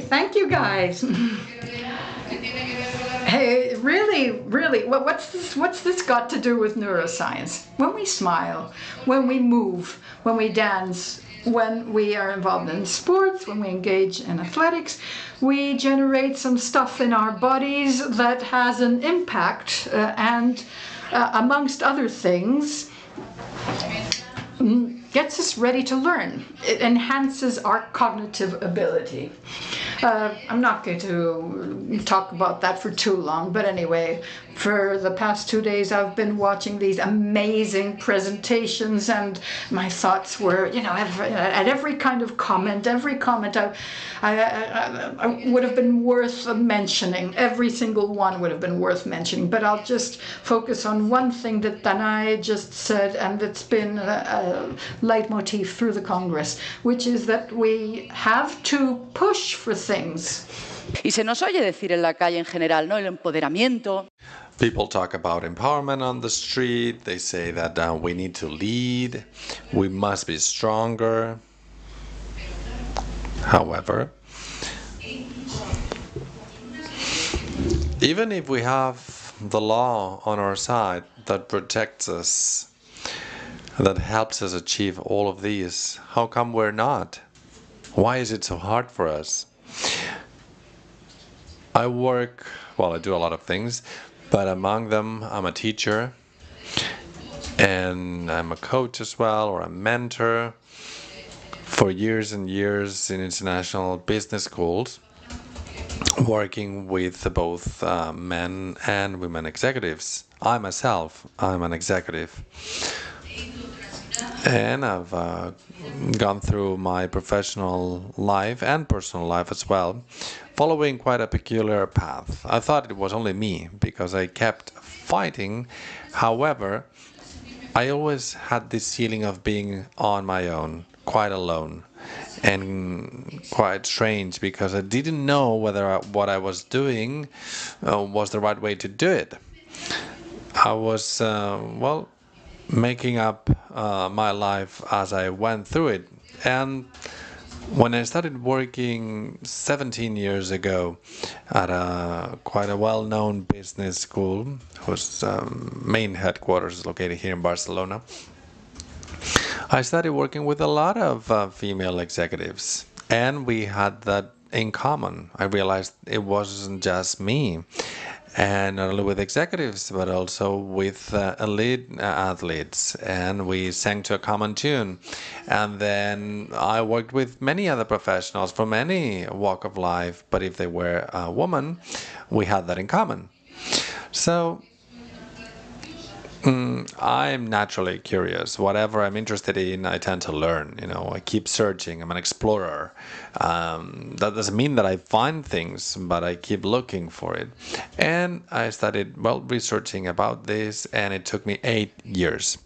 Thank you, guys. Hey, really, what's this got to do with neuroscience? When we smile, when we move, when we dance, when we are involved in sports, when we engage in athletics, we generate some stuff in our bodies that has an impact and amongst other things, gets us ready to learn. It enhances our cognitive ability. I'm not going to talk about that for too long, but anyway, for the past 2 days I've been watching these amazing presentations, and my thoughts were, at every kind of comment, I would have been worth mentioning. Every single one would have been worth mentioning, but I'll just focus on one thing that Danai just said, and it's been a leitmotif through the Congress, which is that we have to push for things. Y se nos oye decir en la calle en general, ¿no? El empoderamiento. People talk about empowerment on the street. They say that we need to lead. We must be stronger. However, even if we have the law on our side that protects us, that helps us achieve all of these, how come we're not? Why is it so hard for us? I do a lot of things, but among them, I'm a teacher, and I'm a coach as well, or a mentor for years and years in international business schools, working with both men and women executives. I'm an executive. And I've gone through my professional life and personal life as well, following quite a peculiar path. I thought it was only me because I kept fighting. However, I always had this feeling of being on my own, quite alone, and quite strange because I didn't know whether what I was doing was the right way to do it. I was, making up my life as I went through it. And when I started working 17 years ago at quite a well-known business school, whose main headquarters is located here in Barcelona, I started working with a lot of female executives, and we had that in common. I realized it wasn't just me, and not only with executives, but also with elite athletes. And we sang to a common tune. And then I worked with many other professionals from any walk of life, but if they were a woman, we had that in common. So I'm naturally curious. Whatever I'm interested in, I tend to learn. I keep searching. I'm an explorer. That doesn't mean that I find things, but I keep looking for it. And I started, researching about this, and it took me 8 years.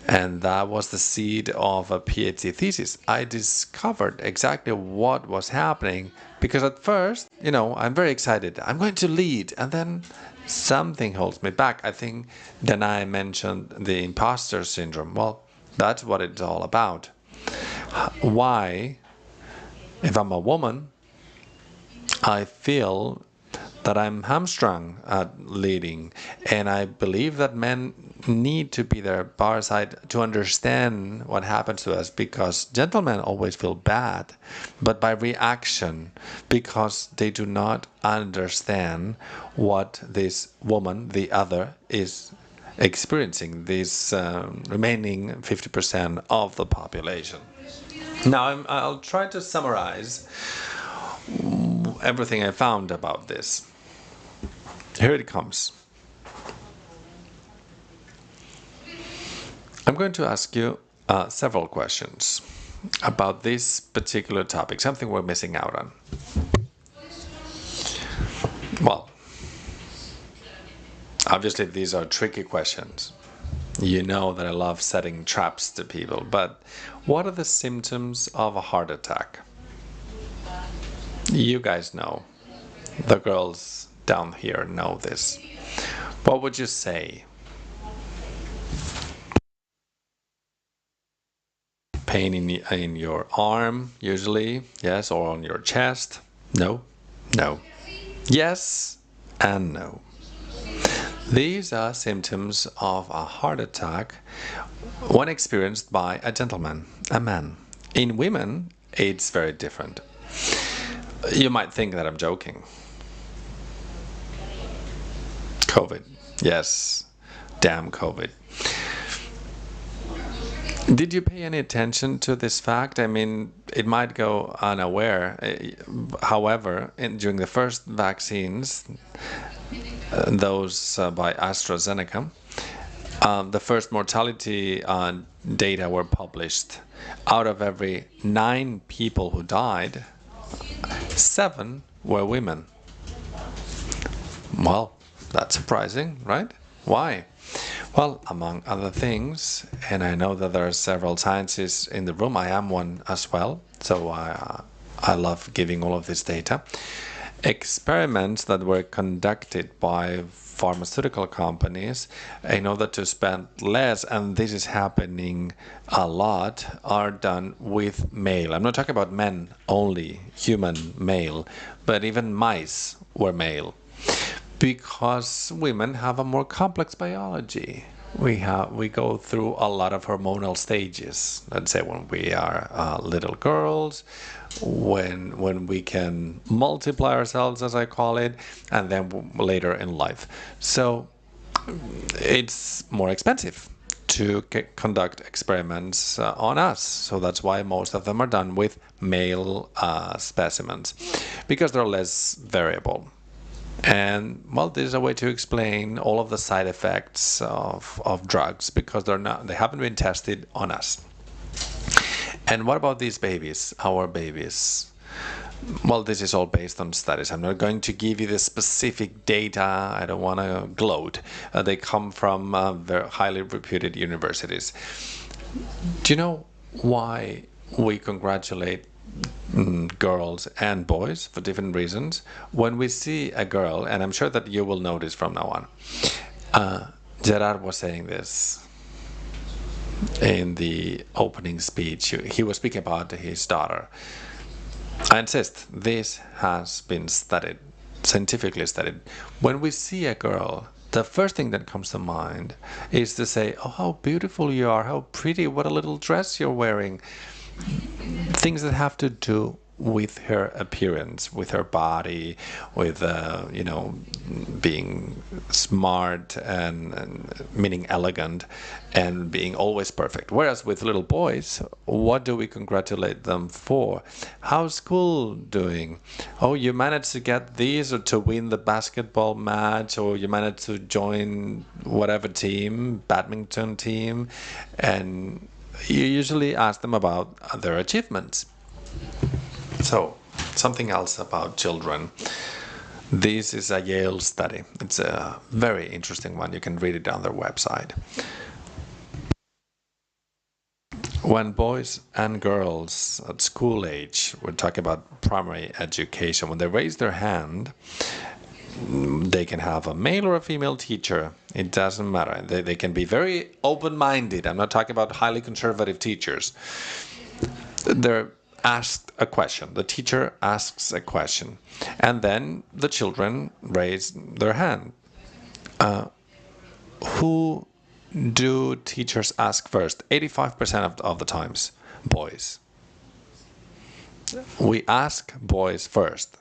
And that was the seed of a PhD thesis. I discovered exactly what was happening because at first, I'm very excited. I'm going to lead. And then something holds me back. I think Danai mentioned the imposter syndrome. Well, that's what it's all about. Why, if I'm a woman, I feel that I'm hamstrung at leading, and I believe that men need to be there by our side to understand what happens to us, because gentlemen always feel bad, but by reaction, because they do not understand what this woman, the other, is experiencing, this remaining 50% of the population. Now I'll try to summarize everything I found about this. Here it comes. I'm going to ask you several questions about this particular topic, something we're missing out on. Well, obviously these are tricky questions. You know that I love setting traps to people, but what are the symptoms of a heart attack? You guys know. The girls down here know this. What would you say? Pain in your arm, usually, yes, or on your chest. No, no. Yes and no. These are symptoms of a heart attack when experienced by a gentleman, a man. In women, it's very different. You might think that I'm joking. COVID. Yes. Damn COVID. Did you pay any attention to this fact? I mean, it might go unaware. However, during the first vaccines, those by AstraZeneca, the first mortality data were published. Out of every 9 people who died, 7 were women. Well, that's surprising, right? Why? Well, among other things, and I know that there are several scientists in the room, I am one as well, so I love giving all of this data. Experiments that were conducted by pharmaceutical companies in order to spend less, and this is happening a lot, are done with male. I'm not talking about men only, human male, but even mice were male. Because women have a more complex biology. We go through a lot of hormonal stages. Let's say when we are little girls, when we can multiply ourselves, as I call it, and then later in life. So it's more expensive to conduct experiments on us. So that's why most of them are done with male specimens, because they're less variable. And well, this is a way to explain all of the side effects of drugs, because they haven't been tested on us. And what about these babies, our babies? Well, this is all based on studies. I'm not going to give you the specific data. I don't want to gloat. They come from very highly reputed universities. Do you know why we congratulate girls and boys for different reasons? When we see a girl, and I'm sure that you will notice from now on, Gerard was saying this in the opening speech. He was speaking about his daughter. I insist, this has been studied, scientifically studied. When we see a girl, the first thing that comes to mind is to say, oh, how beautiful you are, how pretty, what a little dress you're wearing. Things that have to do with her appearance, with her body, with being smart and meaning elegant, and being always perfect. Whereas with little boys, what do we congratulate them for? How's school doing? Oh, you managed to get these, or to win the basketball match, or you managed to join whatever team, badminton team, and you usually ask them about their achievements. So, something else about children. This is a Yale study. It's a very interesting one. You can read it on their website. When boys and girls at school age, we're talking about primary education, when they raise their hand, they can have a male or a female teacher. It doesn't matter. They can be very open-minded. I'm not talking about highly conservative teachers. They're asked a question. The teacher asks a question, and then the children raise their hand. Who do teachers ask first? 85% of the times, boys. We ask boys first.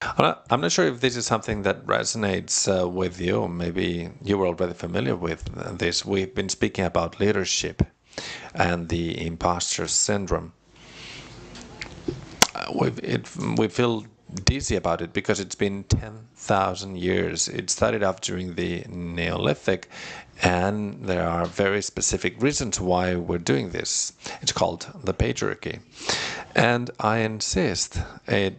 I'm not sure if this is something that resonates with you. Maybe you were already familiar with this. We've been speaking about leadership and the imposter syndrome. We feel dizzy about it because it's been 10,000 years. It started off during the Neolithic, and there are very specific reasons why we're doing this. It's called the patriarchy. And I insist it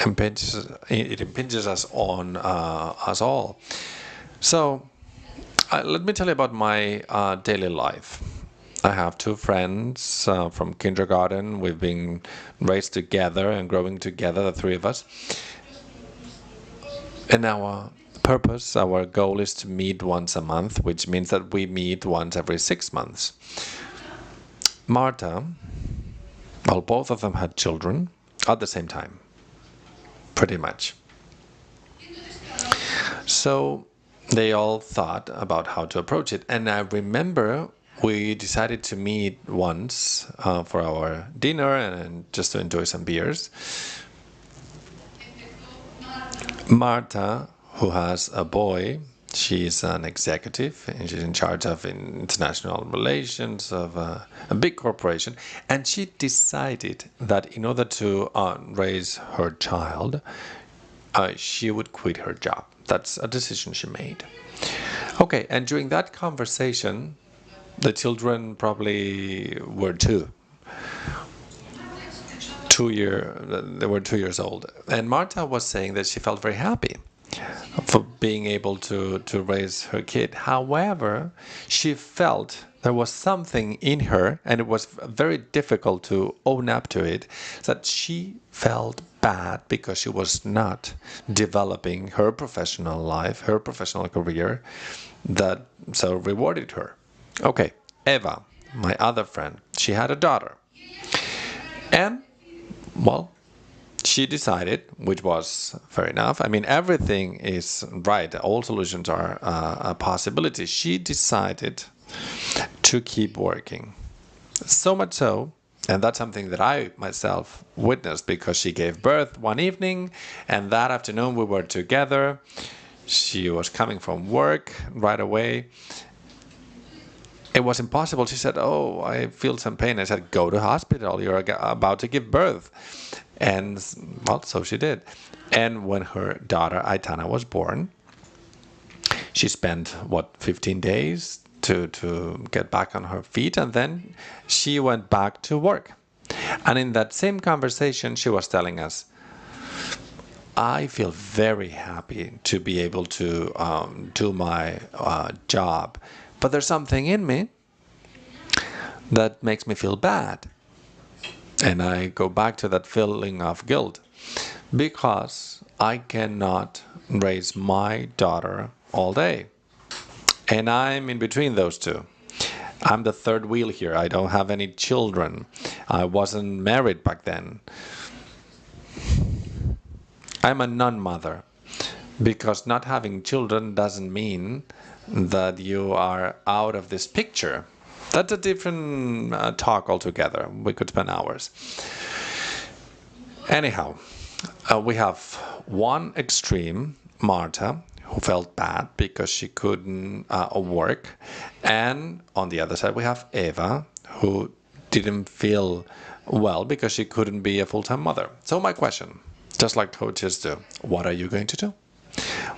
impinges us on us all. So let me tell you about my daily life. I have 2 friends from kindergarten. We've been raised together and growing together, the 3 of us. And our purpose, our goal is to meet once a month, which means that we meet once every 6 months. Marta, well, both of them had children at the same time, pretty much. So they all thought about how to approach it. And I remember we decided to meet once for our dinner and just to enjoy some beers. Marta, who has a boy, she's an executive and she's in charge of international relations of a big corporation. And she decided that in order to raise her child, she would quit her job. That's a decision she made. Okay, and during that conversation, the children probably were they were 2 years old. And Marta was saying that she felt very happy for being able to raise her kid. However, she felt there was something in her, and it was very difficult to own up to it, that she felt bad because she was not developing her professional life, her professional career, that so rewarded her. Okay, Eva, my other friend, she had a daughter. And, well, she decided, which was fair enough. I mean, everything is right. All solutions are a possibility. She decided to keep working. So much so, and that's something that I myself witnessed because she gave birth one evening, and that afternoon we were together. She was coming from work right away. It was impossible. She said, "Oh, I feel some pain." I said, "Go to hospital. You're about to give birth." And, well, so she did. And when her daughter, Aitana, was born, she spent, 15 days to get back on her feet, and then she went back to work. And in that same conversation, she was telling us, I feel very happy to be able to do my job, but there's something in me that makes me feel bad. And I go back to that feeling of guilt because I cannot raise my daughter all day. And I'm in between those two. I'm the third wheel here. I don't have any children. I wasn't married back then. I'm a non-mother because not having children doesn't mean that you are out of this picture. That's a different talk altogether. We could spend hours. Anyhow, we have one extreme, Marta, who felt bad because she couldn't work. And on the other side, we have Eva, who didn't feel well because she couldn't be a full-time mother. So my question, just like coaches do, what are you going to do?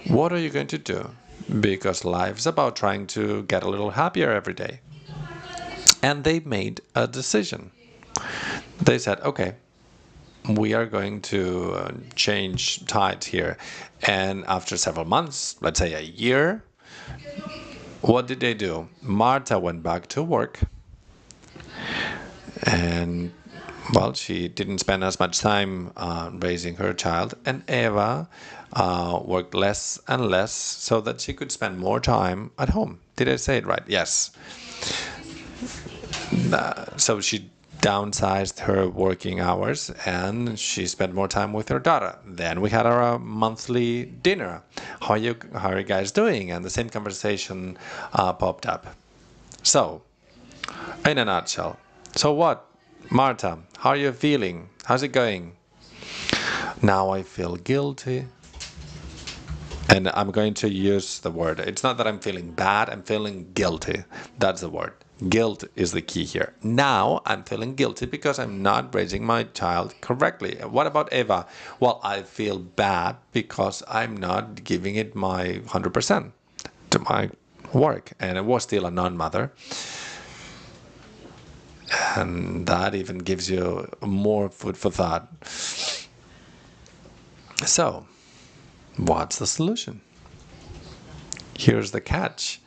What are you going to do? Because life's about trying to get a little happier every day. And they made a decision. They said, okay, we are going to change tides here. And after several months, let's say a year, what did they do? Marta went back to work. And, well, she didn't spend as much time raising her child. And Eva worked less and less so that she could spend more time at home. Did I say it right? Yes. So she downsized her working hours and she spent more time with her daughter. Then we had our monthly dinner. How are you guys doing? And the same conversation popped up. So, in a nutshell, so what? Marta, how are you feeling? How's it going? Now I feel guilty. And I'm going to use the word. It's not that I'm feeling bad, I'm feeling guilty. That's the word. Guilt is the key here. Now I'm feeling guilty because I'm not raising my child correctly. What about Eva? Well, I feel bad because I'm not giving it my 100% to my work. And I was still a non-mother. And that even gives you more food for thought. So, what's the solution? Here's the catch.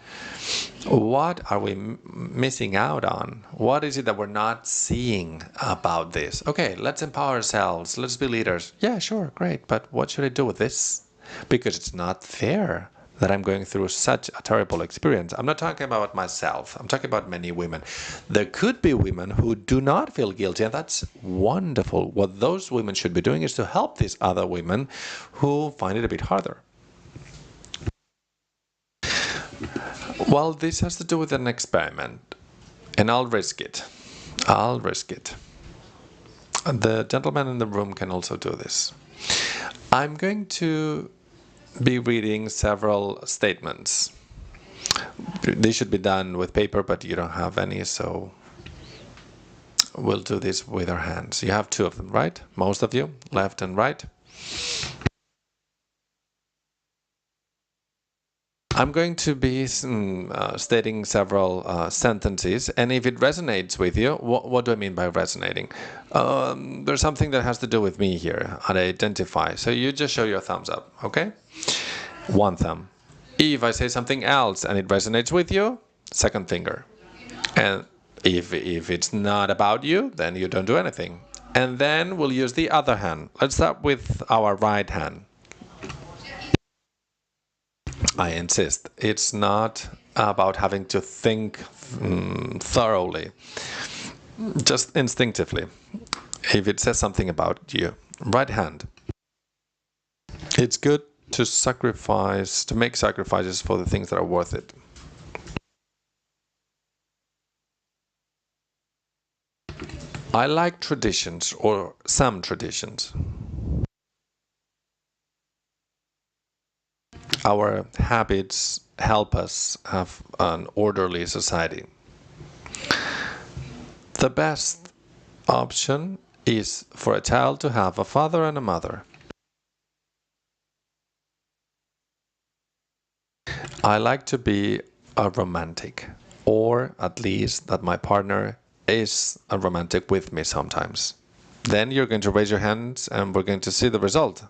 What are we missing out on? What is it that we're not seeing about this? Okay, let's empower ourselves. Let's be leaders. Yeah, sure, great. But what should I do with this? Because it's not fair that I'm going through such a terrible experience. I'm not talking about myself. I'm talking about many women. There could be women who do not feel guilty, and that's wonderful. What those women should be doing is to help these other women who find it a bit harder. Well, this has to do with an experiment, and I'll risk it. I'll risk it. The gentleman in the room can also do this. I'm going to be reading several statements. They should be done with paper, but you don't have any, so we'll do this with our hands. You have two of them, right? Most of you, left and right. I'm going to be stating several sentences, and if it resonates with you, what do I mean by resonating? There's something that has to do with me here, and identify. So you just show your thumbs up, okay? One thumb. If I say something else and it resonates with you, second finger. And if it's not about you, then you don't do anything. And then we'll use the other hand. Let's start with our right hand. I insist, it's not about having to think thoroughly, just instinctively. If it says something about you, right hand. It's good to sacrifice, to make sacrifices for the things that are worth it. I like traditions, or some traditions. Our habits help us have an orderly society. The best option is for a child to have a father and a mother. I like to be a romantic, or at least that my partner is a romantic with me sometimes. Then you're going to raise your hands and we're going to see the result.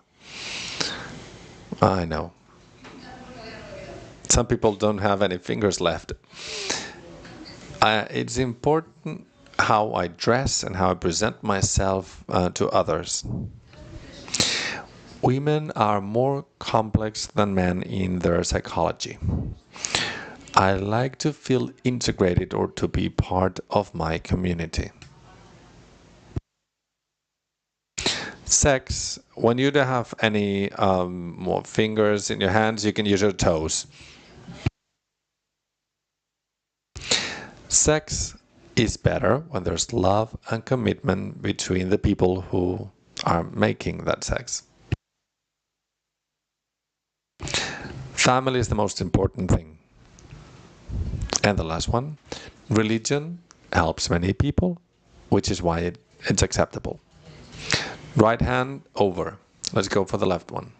I know. Some people don't have any fingers left. It's important how I dress and how I present myself to others. Women are more complex than men in their psychology. I like to feel integrated or to be part of my community. Sex, when you don't have any more fingers in your hands, you can use your toes. Sex is better when there's love and commitment between the people who are making that sex. Family is the most important thing. And the last one, religion helps many people, which is why it's acceptable. Right hand over. Let's go for the left one.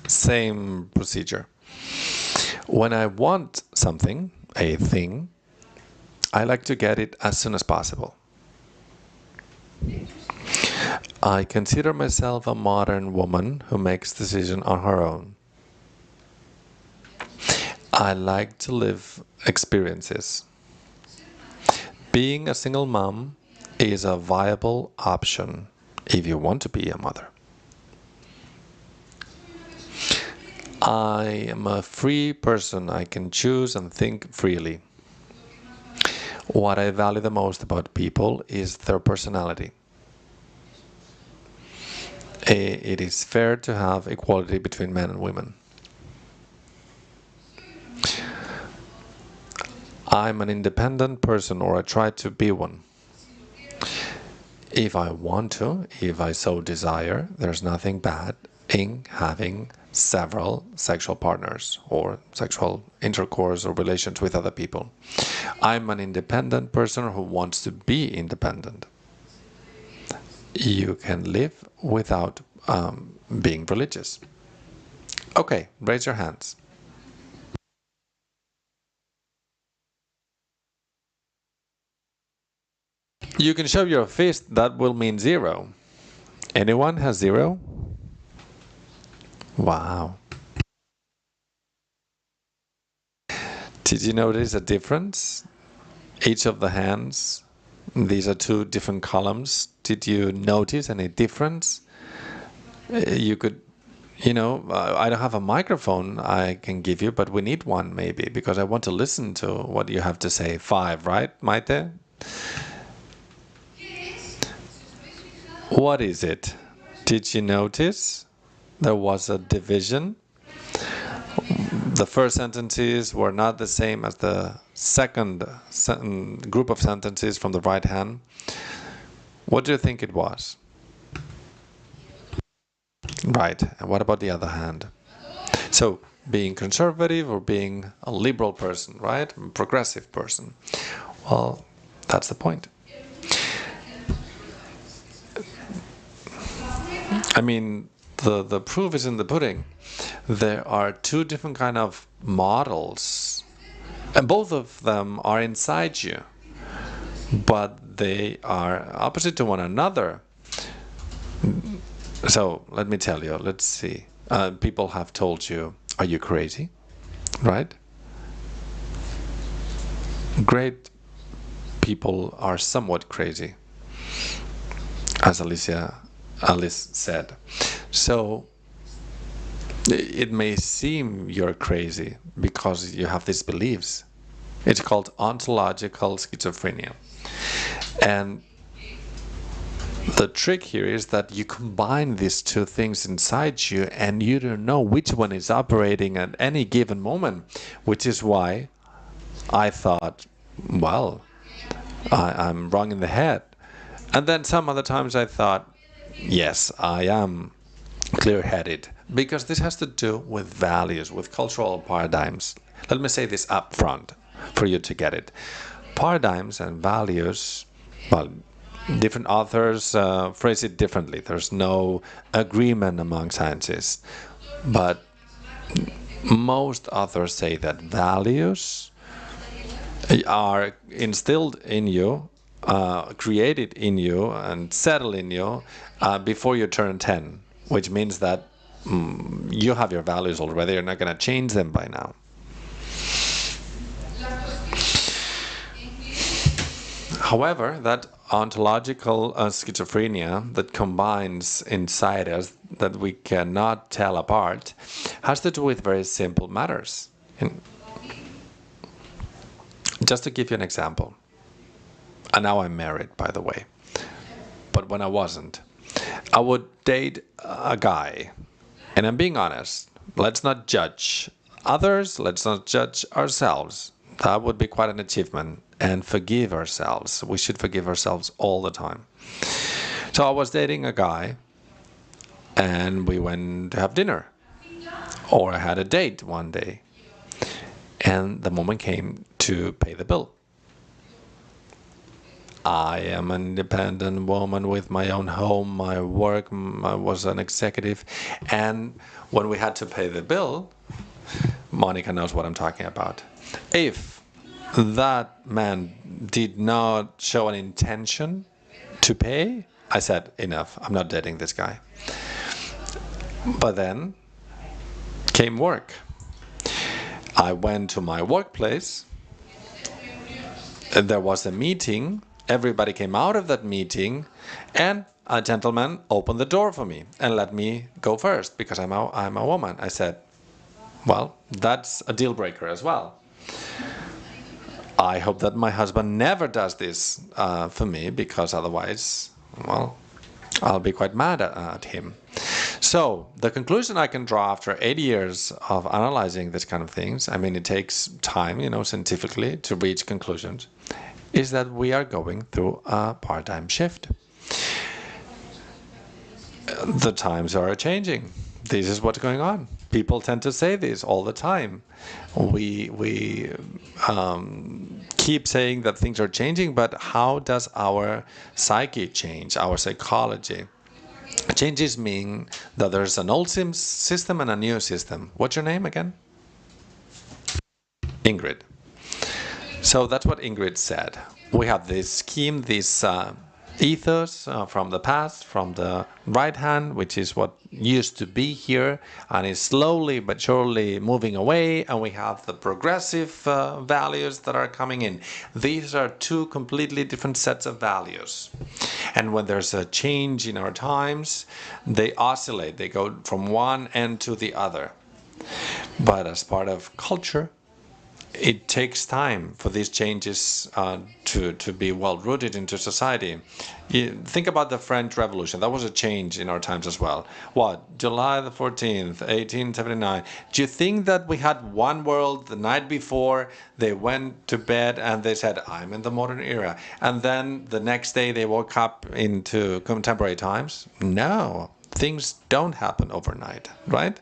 Same procedure. When I want something, a thing, I like to get it as soon as possible. I consider myself a modern woman who makes decisions on her own. I like to live experiences. Being a single mom is a viable option if you want to be a mother. I am a free person. I can choose and think freely. What I value the most about people is their personality. It is fair to have equality between men and women. I'm an independent person, or I try to be one. If I want to, if I so desire, there's nothing bad in having several sexual partners or sexual intercourse or relations with other people. I'm an independent person who wants to be independent. You can live without being religious. Okay, raise your hands. You can show your fist, that will mean 0. Anyone has 0? Wow. Did you notice a difference? Each of the hands, these are 2 different columns. Did you notice any difference? You could, I don't have a microphone I can give you, but we need one maybe, because I want to listen to what you have to say. 5, right, Maite? What is it? Did you notice there was a division? The first sentences were not the same as the second group of sentences from the right hand. What do you think it was? Right. And what about the other hand? So, being conservative or being a liberal person, right? A progressive person. Well, that's the point. I mean, the proof is in the pudding. There are two different kind of models, and both of them are inside you, but they are opposite to one another. So let me tell you, let's see. People have told you, are you crazy? Right? Great people are somewhat crazy, as Alice said. So it may seem you're crazy because you have these beliefs. It's called ontological schizophrenia. And the trick here is that you combine these two things inside you and you don't know which one is operating at any given moment, which is why I thought, well, I'm wrong in the head. And then some other times I thought, yes, I am clear-headed, because this has to do with values, with cultural paradigms. Let me say this up front for you to get it. Paradigms and values, well, different authors phrase it differently. There's no agreement among scientists. But most authors say that values are instilled in you, created in you, and settle in you before you turn 10, which means that you have your values already. You're not going to change them by now. However, that ontological schizophrenia that combines inside us that we cannot tell apart has to do with very simple matters. Just to give you an example, and now I'm married, by the way, but when I wasn't, I would date a guy, and I'm being honest, let's not judge others, let's not judge ourselves. That would be quite an achievement. And forgive ourselves. We should forgive ourselves all the time. So I was dating a guy, and we went to have dinner. Or I had a date one day, and the moment came to pay the bill. I am an independent woman with my own home, my work, I was an executive, and when we had to pay the bill, Mònica knows what I'm talking about. If that man did not show an intention to pay, I said, enough, I'm not dating this guy. But then came work. I went to my workplace, there was a meeting, everybody came out of that meeting, and a gentleman opened the door for me and let me go first because I'm a woman. I said, well, that's a deal breaker as well. I hope that my husband never does this for me, because otherwise, well, I'll be quite mad at him. So the conclusion I can draw after 8 years of analyzing this kind of things, I mean, it takes time, scientifically to reach conclusions, is that we are going through a paradigm shift. The times are changing. This is what's going on. People tend to say this all the time. We keep saying that things are changing, but how does our psyche change, our psychology? Changes mean that there's an old system and a new system. What's your name again? Ingrid. So that's what Ingrid said. We have this scheme, this ethos from the past, from the right hand, which is what used to be here and is slowly but surely moving away, and we have the progressive values that are coming in. These are two completely different sets of values, and when there's a change in our times, they oscillate, they go from one end to the other. But as part of culture, it takes time for these changes to be well rooted into society. Think about the French Revolution. That was a change in our times as well. What? July the 14th, 1879. Do you think that we had one world the night before they went to bed and they said, I'm in the modern era? And then the next day they woke up into contemporary times? No. Things don't happen overnight, right?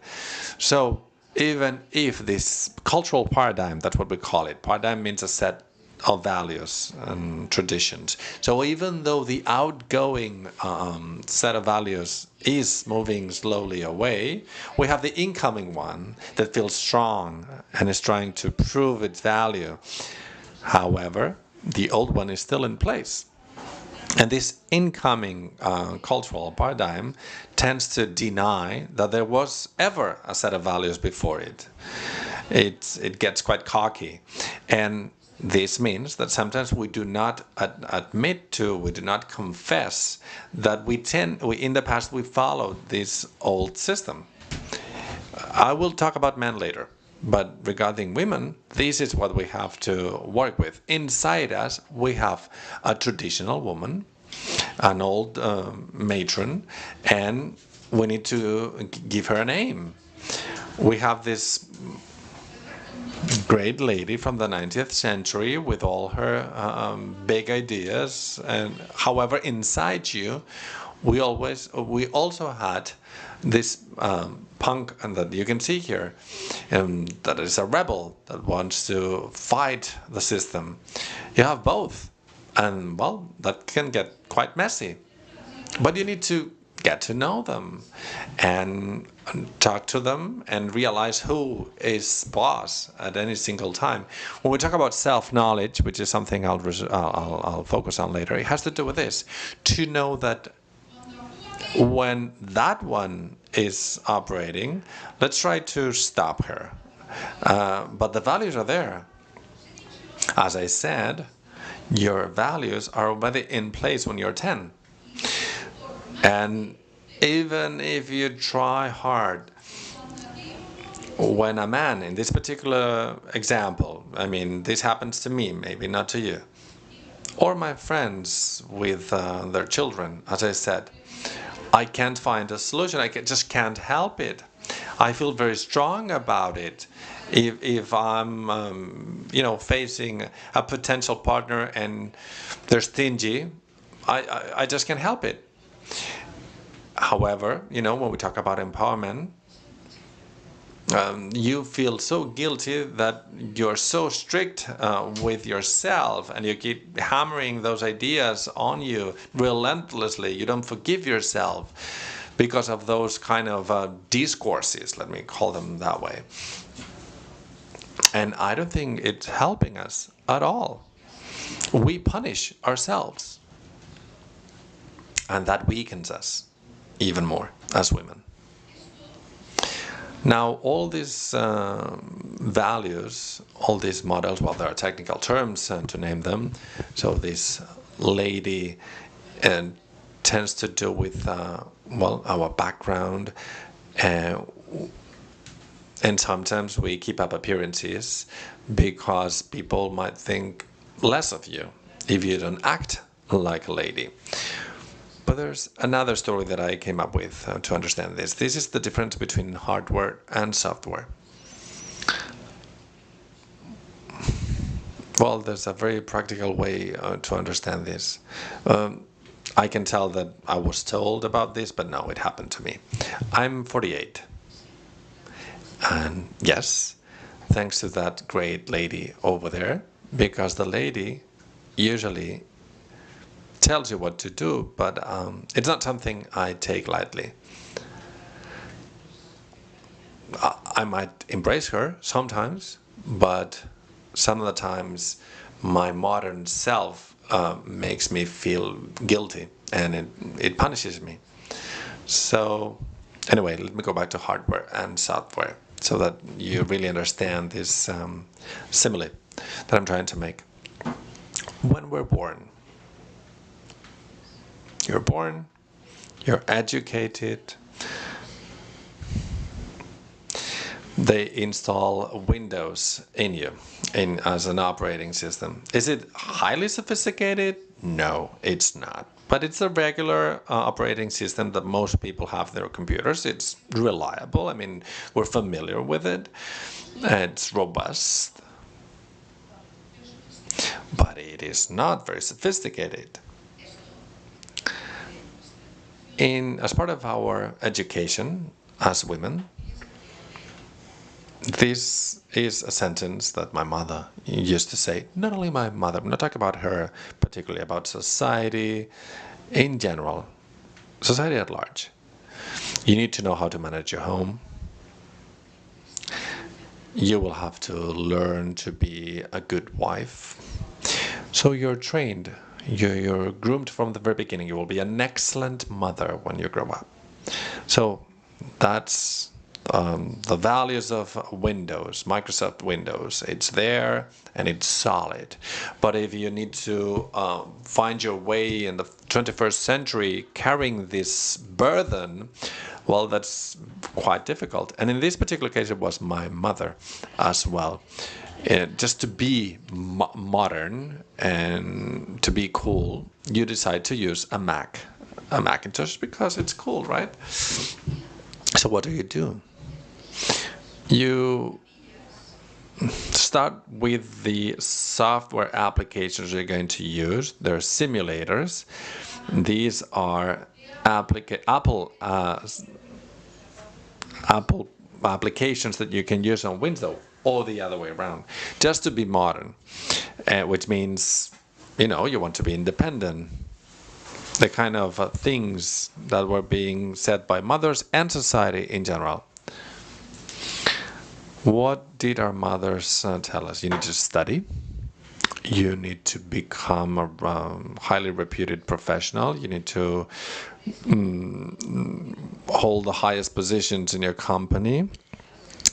So even if this cultural paradigm, that's what we call it, paradigm means a set of values and traditions. So even though the outgoing set of values is moving slowly away, we have the incoming one that feels strong and is trying to prove its value. However, the old one is still in place. And this incoming cultural paradigm tends to deny that there was ever a set of values before it. It gets quite cocky. And this means that sometimes we do not admit to, we do not confess that in the past we followed this old system. I will talk about men later. But regarding women, this is what we have to work with. Inside us, we have a traditional woman, an old matron, and we need to give her a name. We have this great lady from the 19th century with all her big ideas. And however, inside you, we also had this punk, and that you can see here, that is a rebel that wants to fight the system. You have both, and well, that can get quite messy. But you need to get to know them and talk to them and realize who is boss at any single time. When we talk about self-knowledge, which is something I'll focus on later, it has to do with this: to know that when that one is operating, let's try to stop her. But the values are there. As I said, your values are already in place when you're 10. And even if you try hard, when a man, in this particular example, I mean, this happens to me, maybe not to you, or my friends with their children, as I said, I can't find a solution. Just can't help it. I feel very strong about it. If I'm, facing a potential partner and they're stingy, I just can't help it. However, when we talk about empowerment, you feel so guilty that you're so strict with yourself, and you keep hammering those ideas on you relentlessly. You don't forgive yourself because of those kind of discourses, let me call them that way. And I don't think it's helping us at all. We punish ourselves, and that weakens us even more as women. Now, all these values, all these models, well, there are technical terms to name them. So this lady tends to do with, our background. And sometimes we keep up appearances because people might think less of you if you don't act like a lady. But there's another story that I came up with to understand this. This is the difference between hardware and software. Well, there's a very practical way to understand this. I can tell that I was told about this, but no, it happened to me. I'm 48. And yes, thanks to that great lady over there, because the lady usually tells you what to do, but it's not something I take lightly. I might embrace her sometimes, but some of the times my modern self makes me feel guilty, and it punishes me. So anyway, let me go back to hardware and software so that you really understand this simile that I'm trying to make. When we're born, you're born, you're educated, they install Windows in you as an operating system. Is it highly sophisticated? No, it's not. But it's a regular operating system that most people have in their computers. It's reliable. I mean, we're familiar with it. It's robust. But it is not very sophisticated. As part of our education as women, this is a sentence that my mother used to say. Not only my mother, I'm not talking about her particularly, about society in general, society at large. You need to know how to manage your home. You will have to learn to be a good wife. So you're trained, you're groomed from the very beginning. You will be an excellent mother when you grow up. So that's the values of Windows, Microsoft Windows. It's there and it's solid. But if you need to find your way in the 21st century carrying this burden, well, that's quite difficult. And in this particular case, it was my mother as well. Just to be modern and to be cool, you decide to use a Macintosh, because it's cool, right? So what do? You start with the software applications you're going to use. They're simulators. These are Apple applications that you can use on Windows, or the other way around, just to be modern, which means, you want to be independent. The kind of things that were being said by mothers and society in general. What did our mothers tell us? You need to study. You need to become a highly reputed professional. You need to hold the highest positions in your company.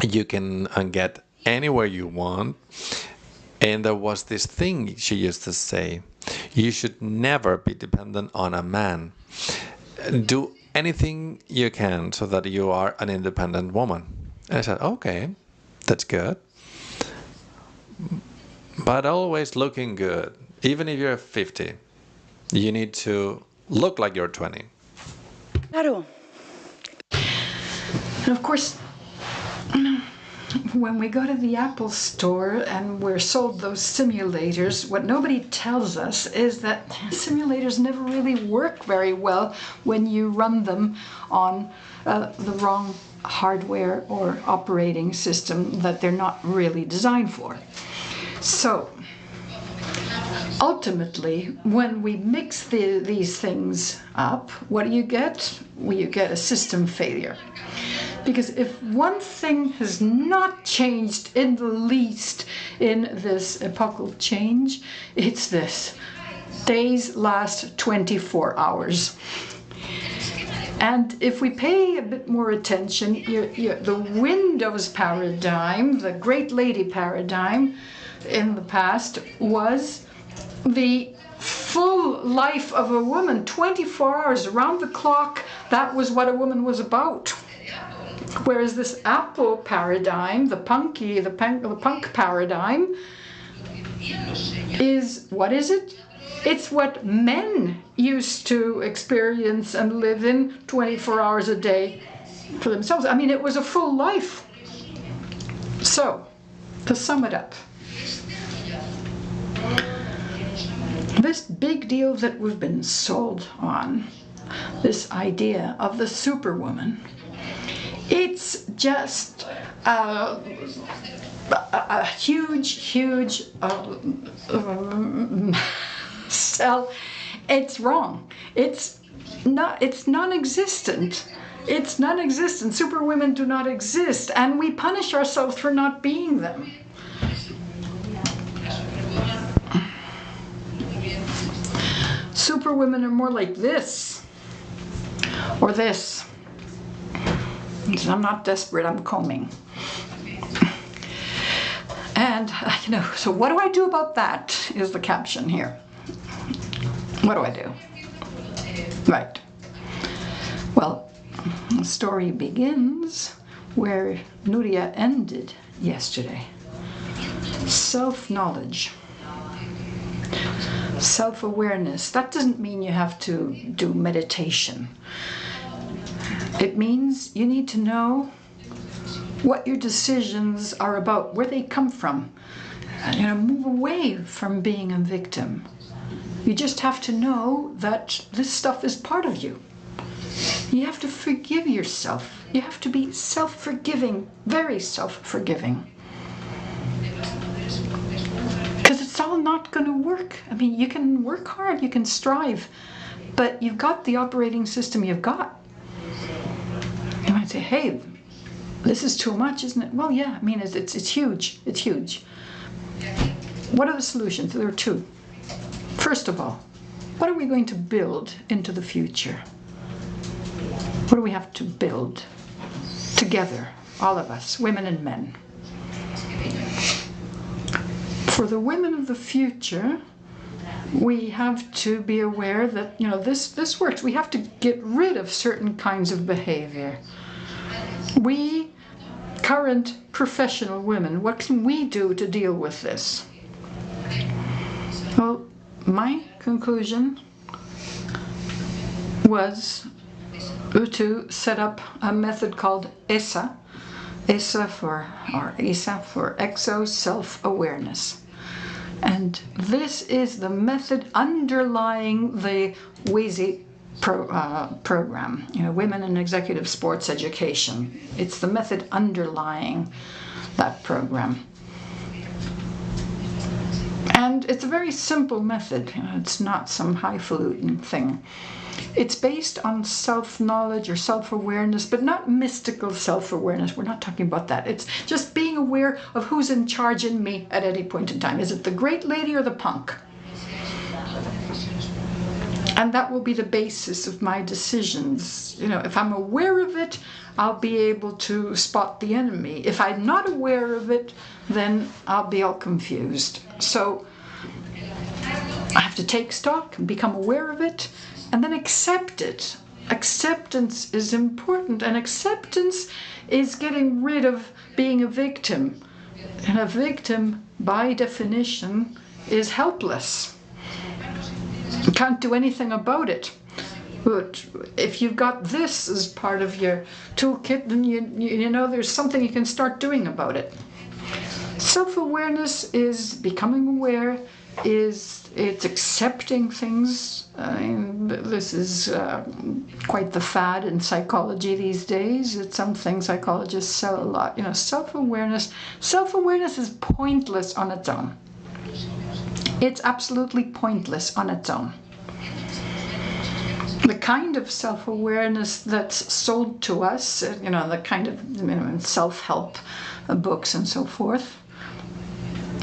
You can get anywhere you want. And there was this thing she used to say: you should never be dependent on a man. Do anything you can so that you are an independent woman. And I said, okay, that's good. But always looking good. Even if you're 50, you need to look like you're 20. Claro. And of course, when we go to the Apple store and we're sold those simulators, what nobody tells us is that simulators never really work very well when you run them on the wrong hardware or operating system that they're not really designed for. So ultimately, when we mix these things up, what do you get? Well, you get a system failure. Because if one thing has not changed in the least in this epochal change, it's this: days last 24 hours. And if we pay a bit more attention, the Windows paradigm, the great lady paradigm in the past, was the full life of a woman, 24 hours around the clock. That was what a woman was about. Whereas this Apple paradigm, the punk paradigm, is, what is it? It's what men used to experience and live in 24 hours a day for themselves. I mean, it was a full life. So, to sum it up, this big deal that we've been sold on, this idea of the superwoman, it's just a huge sell. It's wrong. It's non-existent. It's non-existent. Superwomen do not exist, and we punish ourselves for not being them. superwomen are more like this or this. I'm not desperate, I'm combing. And, so what do I do about that is the caption here. What do I do? Right. Well, the story begins where Nuria ended yesterday. Self-knowledge. Self-awareness. That doesn't mean you have to do meditation. It means you need to know what your decisions are about, where they come from. Move away from being a victim. You just have to know that this stuff is part of you. You have to forgive yourself. You have to be self-forgiving, very self-forgiving. Because it's all not going to work. You can work hard, you can strive, but you've got the operating system you've got. You might say, hey, this is too much, isn't it? Well, yeah, it's huge. It's huge. What are the solutions? There are two. First of all, what are we going to build into the future? What do we have to build together, all of us, women and men? For the women of the future, we have to be aware that, this works. We have to get rid of certain kinds of behavior. We, current professional women, what can we do to deal with this? Well, my conclusion was to set up a method called ESA, ESA for exo self-awareness. And this is the method underlying the WESE program, Women in Executive Sports Education. It's the method underlying that program. And it's a very simple method. It's not some highfalutin thing. It's based on self-knowledge or self-awareness, but not mystical self-awareness. We're not talking about that. It's just being aware of who's in charge in me at any point in time. Is it the great lady or the punk? And that will be the basis of my decisions. If I'm aware of it, I'll be able to spot the enemy. If I'm not aware of it, then I'll be all confused. So I have to take stock and become aware of it, and then accept it. Acceptance is important, and acceptance is getting rid of being a victim. And a victim, by definition, is helpless. You can't do anything about it. But if you've got this as part of your toolkit, then you know there's something you can start doing about it. Self-awareness is becoming aware, it's accepting things. This is quite the fad in psychology these days. It's something psychologists sell a lot. Self-awareness is pointless on its own. It's absolutely pointless on its own. The kind of self-awareness that's sold to us, the kind of self-help books and so forth.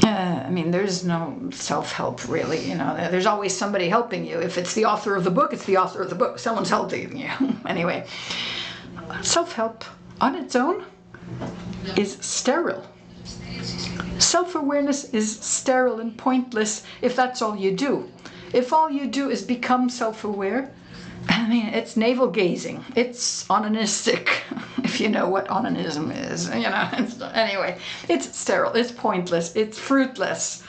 There's no self-help really. There's always somebody helping you. If it's the author of the book, it's the author of the book. Someone's helping you. Anyway, self-help on its own is sterile. Self-awareness is sterile and pointless if that's all you do. If all you do is become self-aware, it's navel-gazing. It's onanistic, if you know what onanism is. Anyway, it's sterile, it's pointless, it's fruitless.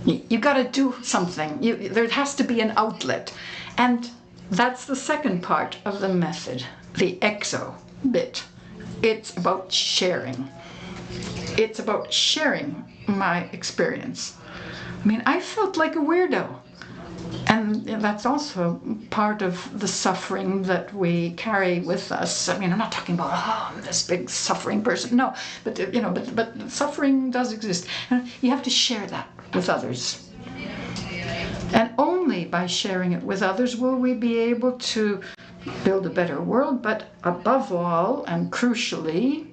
You got to do something. There has to be an outlet. And that's the second part of the method, the exo bit. It's about sharing. It's about sharing my experience. I felt like a weirdo. And that's also part of the suffering that we carry with us. I'm not talking about, I'm this big suffering person. No, but suffering does exist. And you have to share that with others. And only by sharing it with others will we be able to build a better world, but above all, and crucially,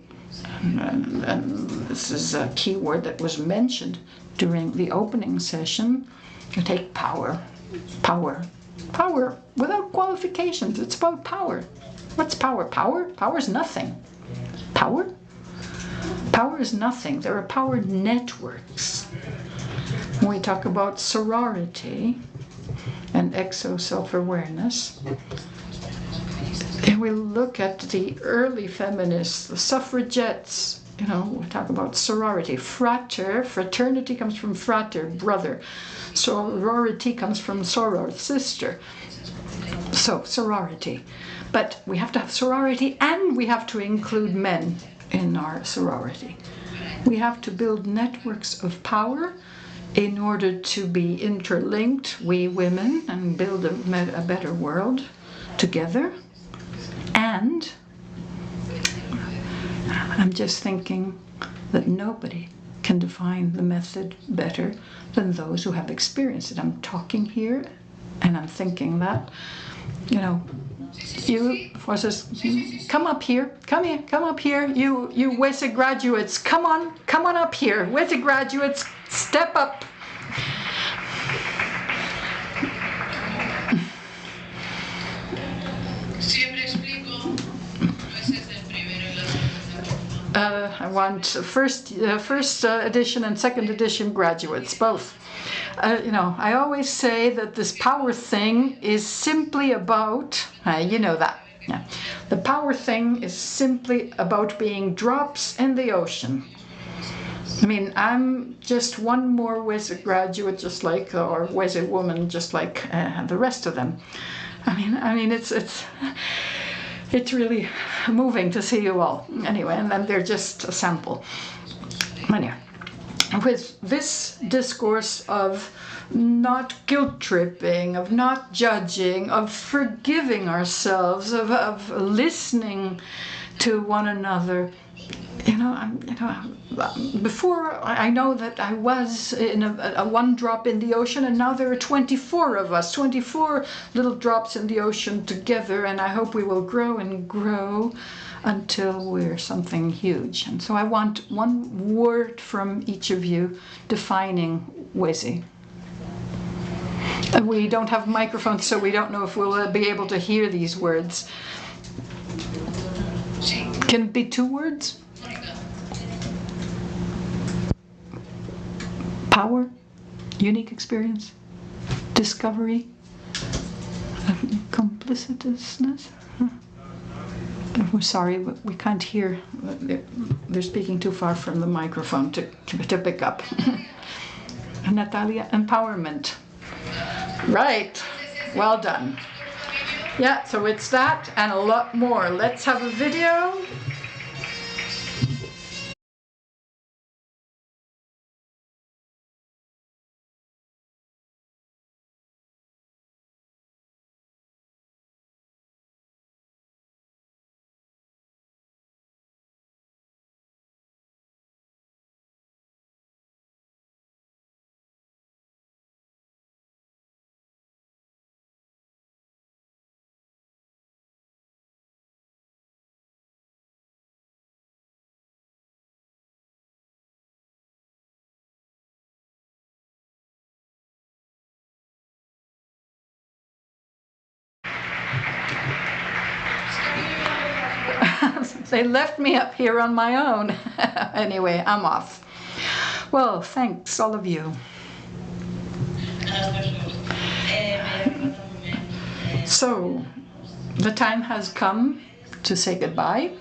and this is a key word that was mentioned during the opening session, to take power. Power. Power without qualifications. It's about power. What's power? Power is nothing. Power? Power is nothing. There are power networks. When we talk about sorority and exo-self-awareness, and we look at the early feminists, the suffragettes, you know, we talk about sorority. Fraternity comes from frater, brother. Sorority comes from soror, sister. So, sorority. But we have to have sorority, and we have to include men in our sorority. We have to build networks of power in order to be interlinked, we women, and build a better world together. And I'm just thinking that nobody can define the method better than those who have experienced it. I'm talking here and I'm thinking that, you know, you forces, come up here, come up here, you WESE graduates, come on up here, WESE graduates, step up. I want first edition and second edition graduates, both. You know, I always say that this power thing is simply about, you know that. Yeah. The power thing is simply about being drops in the ocean. I mean, I'm just one more WESE graduate, just like, or WESE woman, just like the rest of them. I mean, it's really moving to see you all. Anyway, and then they're just a sample. Anyway, with this discourse of not guilt-tripping, of not judging, of forgiving ourselves, of listening to one another, before I know that I was in a one drop in the ocean, and now there are 24 of us, 24 little drops in the ocean together, and I hope we will grow and grow until we're something huge. And so I want one word from each of you defining WESE. We don't have microphones, so we don't know if we'll be able to hear these words. Can it be 2 words? Power, unique experience, discovery, complicitousness. We're sorry, but we can't hear. They're speaking too far from the microphone to pick up. Natalia, empowerment. Right, well done. Yeah, so it's that and a lot more. Let's have a video. They left me up here on my own. Anyway, I'm off. Well, thanks, all of you. So, the time has come to say goodbye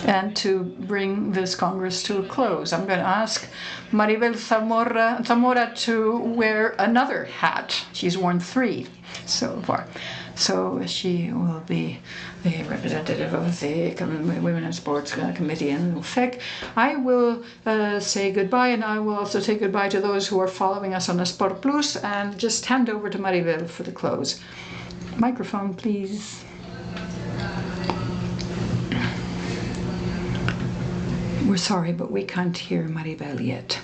and to bring this Congress to a close. I'm going to ask Maribel Zamora to wear another hat. She's worn 3 so far. So she will be the representative of the Women in Sports Committee in WFEC. I will say goodbye, and I will also say goodbye to those who are following us on Sport Plus, and just hand over to Maribel for the close. Microphone, please. We're sorry, but we can't hear Maribel yet.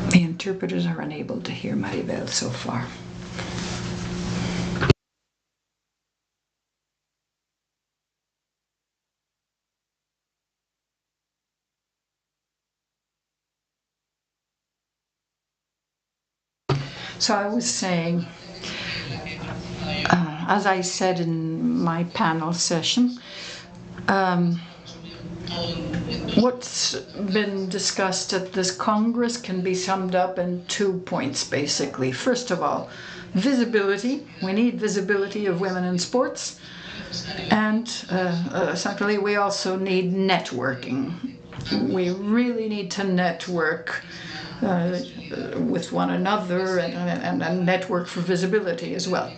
The interpreters are unable to hear Maribel so far. So I was saying, as I said in my panel session, what's been discussed at this Congress can be summed up in 2 points, basically. First of all, visibility. We need visibility of women in sports. And secondly, we also need networking. We really need to network with one another and network for visibility as well.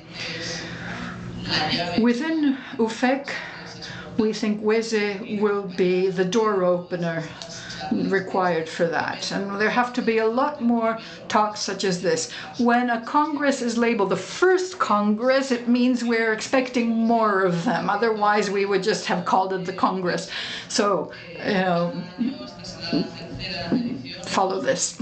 Within UFEC, we think WESE will be the door opener required for that. And there have to be a lot more talks such as this. When a Congress is labeled the first Congress, it means we're expecting more of them. Otherwise, we would just have called it the Congress. So, follow this,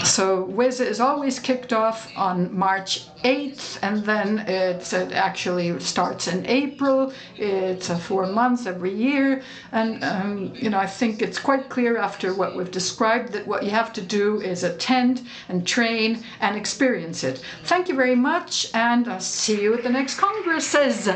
So WESE is always kicked off on March 8th, and then it actually starts in April. It's 4 months every year, and I think it's quite clear after what we've described that what you have to do is attend and train and experience it. Thank you very much, and I'll see you at the next Congresses.